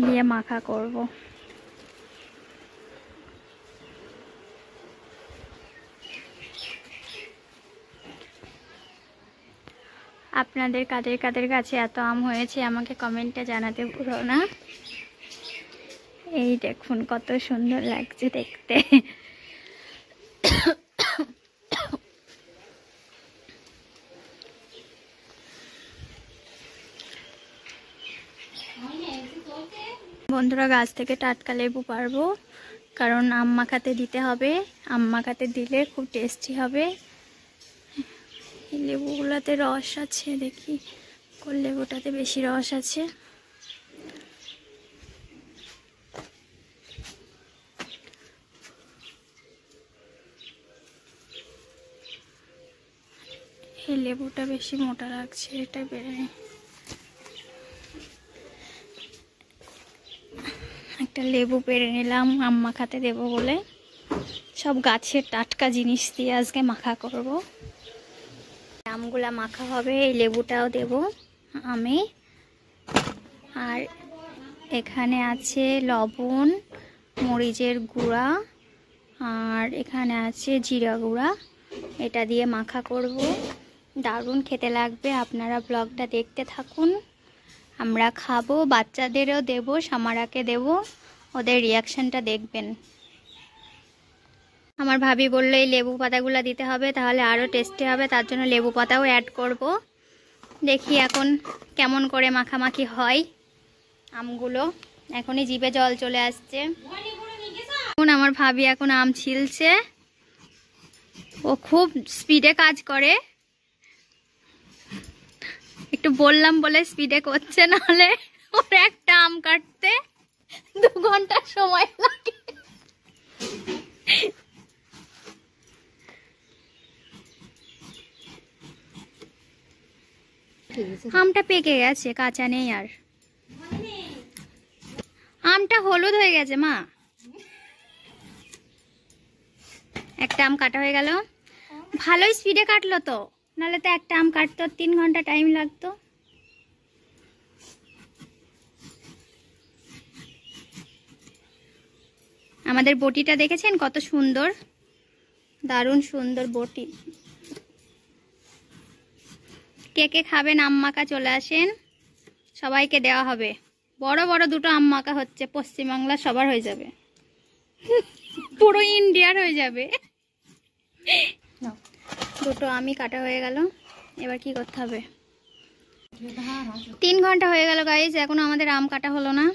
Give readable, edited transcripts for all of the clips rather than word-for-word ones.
দিয়ে মাখা করব। আপনাদের কাদের কাদের কাছে এত আম হয়েছে আমাকে কমেন্টে জানাতে ভুলো না। এই দেখুন কত সুন্দর লাগছে দেখতে। বন্ধুরা, গাছ থেকে টাটকা লেবু পারবো, কারণ আম মাখাতে দিতে হবে। আম মাখাতে দিলে খুব টেস্টি হবে। এই লেবুগুলোতে রস আছে, দেখি কোন লেবুটাতে বেশি রস আছে। এই লেবুটা বেশি মোটা লাগছে, এটা বেড়ে একটা লেবু পেড়ে নিলাম আম মাখাতে দেবো বলে। সব গাছের টাটকা জিনিস দিয়ে আজকে মাখা করব। আমগুলা মাখা হবে, এই লেবুটাও দেব আমি। আর এখানে আছে লবণ, মরিচের গুঁড়া, আর এখানে আছে জিরা গুঁড়া। এটা দিয়ে মাখা করব, দারুণ খেতে লাগবে। আপনারা ব্লগটা দেখতে থাকুন। আমরা খাবো, বাচ্চাদেরও দেব, সামারাকে দেব, ওদের রিয়াকশানটা দেখবেন। আমার ভাবি বললো এই লেবু পাতাগুলো দিতে হবে, তাহলে আরও টেস্টি হবে, তার জন্য লেবু পাতাও অ্যাড করব। দেখি এখন কেমন করে মাখামাখি হয় আমগুলো। এখনই জিভে জল চলে আসছে। এখন আমার ভাবি এখন আম ছিলছে, ও খুব স্পিডে কাজ করে। একটু বললাম বলে স্পিডে করছে, নাহলে ওর একটা আম কাটতে 2 ঘন্টা সময় লাগে। আমটা পেকে গেছে, কাঁচা নেই আর। আমটা হলুদ হয়ে গেছে মা। একটা আম কাটা হয়ে গেল। ভালোই স্পিডে কাটলো তো, নাহলে তো একটা আম কাটতে 3 ঘন্টা টাইম লাগতো। আমাদের বটিটা দেখেছেন কত সুন্দর, দারুণ সুন্দর বটি। কে কে খাবেন আম মাখা চলে আসেন, সবাইকে দেওয়া হবে। বড় বড় 2টো আম মাখা হচ্ছে, পশ্চিমবাংলা সবার হয়ে যাবে, পুরো ইন্ডিয়ার হয়ে যাবে। 2টো আমই কাটা হয়ে গেল। এবার কি করতে হবে? 3 ঘন্টা হয়ে গেল গাইস, এখনো আমাদের আম কাটা হলো না।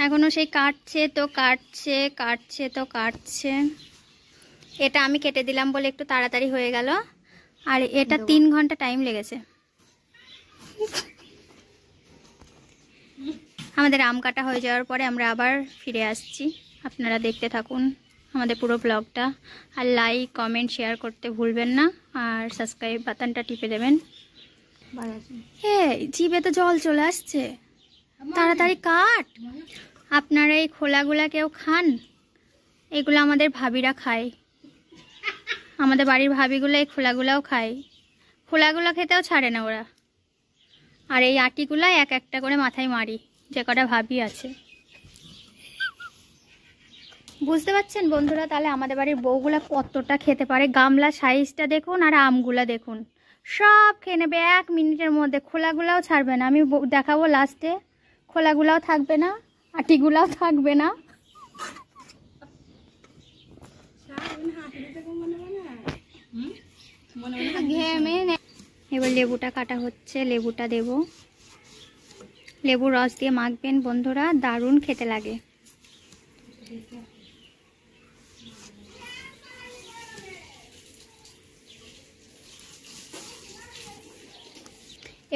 এখনো সেই কাটছে তো কাটছে, কাটছে তো কাটছে। এটা আমি কেটে দিলাম বলে একটু তাড়াতাড়ি হয়ে গেল, আর এটা 3 ঘন্টা টাইম লেগেছে। আমাদের আম কাটা হয়ে যাওয়ার পরে আমরা আবার ফিরে আসছি। আপনারা দেখতে থাকুন আমাদের পুরো ব্লগটা, আর লাইক কমেন্ট শেয়ার করতে ভুলবেন না, আর সাবস্ক্রাইব বাটনটা টিপে দেবেন। হ্যাঁ, জিভে তো জল চলে আসছে, তাড়াতাড়ি কাট। আপনারা এই খোলাগুলা কেউ খান? এগুলো আমাদের ভাবিরা খায়, আমাদের বাড়ির ভাবিগুলো এই খোলাগুলাও খায়। খোলাগুলো খেতেও ছাড়ে না ওরা। আর এই আটিগুলা এক একটা করে মাথায় মারি, যে কটা ভাবি আছে। বুঝতে পারছেন বন্ধুরা? তাহলে আমাদের বাড়ির বউগুলা কতটা খেতে পারে। গামলা সাইজটা দেখুন, আর আমগুলা দেখুন, সব খেয়ে নেবে 1 মিনিটের মধ্যে। খোলাগুলাও ছাড়বে না। আমি দেখাবো লাস্টে, খোলাগুলাও থাকবে না, আটিগুলাও থাকবে না। এবার লেবুটা কাটা হচ্ছে, লেবুটা দেব। লেবুর রস দিয়ে মাখবেন বন্ধুরা, দারুণ খেতে লাগে।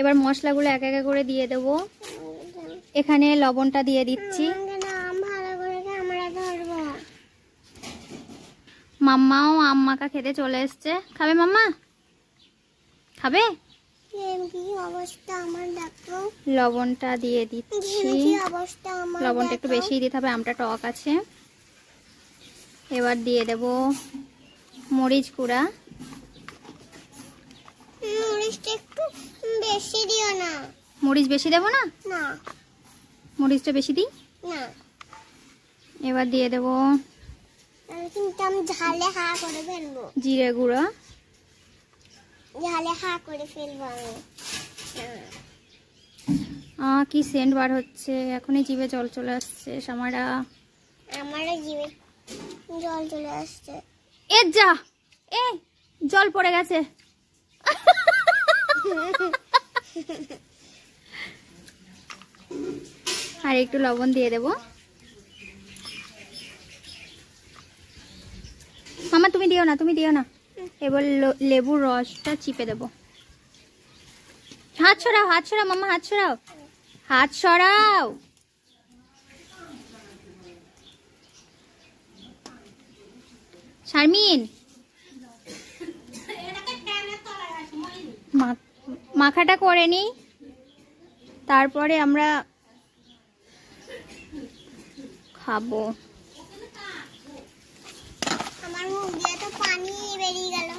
এবার মশলাগুলো এক এক করে দিয়ে দেব। এখানে লবণটা দিয়ে দিচ্ছি। মাম্মাও আম মাখা খেতে চলে এসছে। খাবে মাম্মা? খাবে? লবণটা দিয়ে দিচ্ছি। লবণটা একটু বেশি দিতে হবে, আমটা টক আছে। এবার দিয়ে দেব মরিচ গুঁড়া। মরিচটা একটু বেশি দিও না। মরিচ বেশি দেবো না? না মরিচটা বেশি দিই। না, এবার দিয়ে দেবো কিন্তু আমি ঝালে হা করে ফেলবো। জিরে গুঁড়ো। ঝালে হা করে ফেলবো আমি। কি সেন্ট বার হচ্ছে, এখনই জিভে জল চলে আসছে সামারা। আমারও জিভে জল চলে আসছে। এ যা, এ জল পড়ে গেছে। আর একটু লবণ দিয়ে দেবো। মামা তুমি দিও না, তুমি দিও না। এবার লেবুর রসটা চিপে দেবো। হাত সরাও, হাত সরাও মামা, হাত সরাও, হাত সরাও। শারমিন, মাখাটা করে নি, তারপরে আমরা খাবো। আমার মুখ দিয়ে তো পানি বেরিয়ে গেল।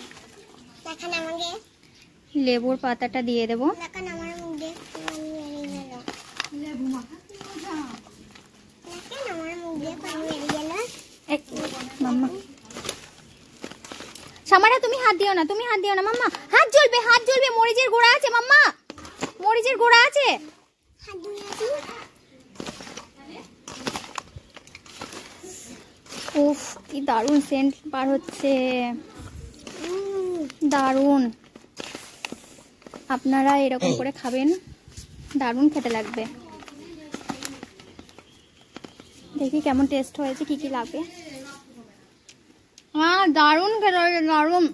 দেখেন আমাকে, লেবুর পাতাটা দিয়ে দেবো। দেখেন আমার মুখ দিয়ে পানি বেরিয়ে গেল। দেখেন আমার মুখ দিয়ে পানি বেরিয়ে গেল। মাম্মা সামারা তুমি হাত দিও না, তুমি হাত দিও না মাম্মা, হাত জ্বলবে, হাত জ্বলবে। মরিচের গুঁড়া আছে মাম্মা, মরিচের গুঁড়া আছে। হাত ধুয়েছি। উফ, কি দারুণ সেন্ট বার হচ্ছে, দারুণ। আপনারা এরকম করে খাবেন, দারুণ খেতে লাগবে। দেখি কেমন টেস্ট হয়েছে, কি কি লাগবে। দারুণ খেতে হয়েছে, দারুণ।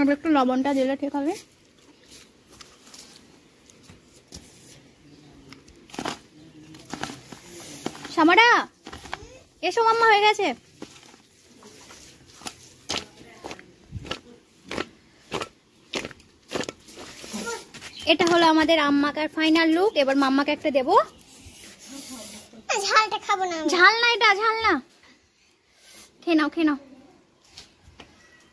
আবার একটু লবণটা দিলে ঠিক হবে। সামারা এসো, মাম্মা হয়ে গেছে। এটা হলো আমাদের আম্মাকার ফাইনাল লুক। এবার মাম্মাকে একটা দেবো। ঝালটা খাবো না, ঝাল না, এটা ঝাল না। খেয়ে নাও, খেয়ে নাও।